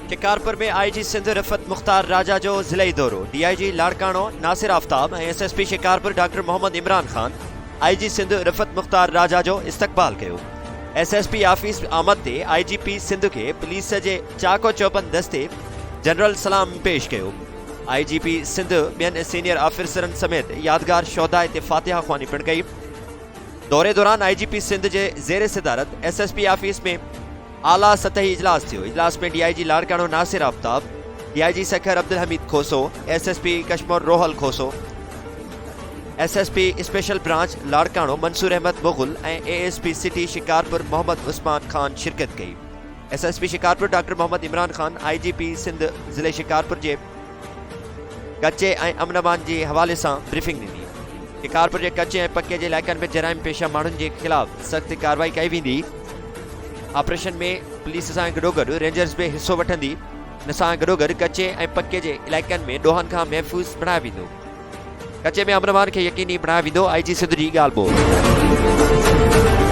शिकारपुर में आईजी सिंध रफ़त मुख्तार राजा जो ज़िले दौरो। डीआईजी लाड़काणो नासिर आफ्ताब ऐं SSP Shikarpur doctor Mohammad Imran Khan IG Sindh Rafat Mukhtar Raja जो इस्तक़बाल कयो। एसएसपी ऑफिस आमद ते आईजीपी सिंध के पुलिस जे चाको चौबंद दस्ते जनरल सलाम पेश कयो। आईजीपी सिंध ॿियनि सीनियर ऑफिसरनि समेत यादगार शौदाए ते फातिहा ख़्वानी पिण कई। दौरे दौरान आईजीपी सिंध जे ज़ेर सदारत एसएसपी ऑफिस में आला सतही इजलास थियो। इजलास में DIG Larkana Nasir Aftab, DIG Sukkur Abdul Hameed Khoso, SSP Kashmore Rohal Khoso, SSP special branch Larkana Mansoor Ahmed Mughal ऐं एएसपी सिटी शिकारपुर मोहम्मद उस्मान खान शिरकत कई। SSP Shikarpur doctor Mohammad Imran Khan IGP Sindh ज़िले शिकारपुर जे कच्चे ऐं अमन जे हवाले से ब्रीफिंग ॾिनी। शिकारपुर के कच्चे ऐं पक्के जे इलाइक़नि में जराइम पेशा माण्हुनि जे ख़िलाफ़ सख़्त कार्रवाई कई वेंदी। ऑपरेशन में पुलिस सां गॾोगॾु रेंजर्स भी हिस्सो वठंदी। इन सां गॾोगॾु कच्चे ऐं पक्के जे इलाइक़नि में ॾोहनि खां महफ़ूज़ बणायो वेंदो। कच्चे में अमन खे यकीनी बणायो वेंदो। आईजी सिंध जी ॻाल्हि ॿोल।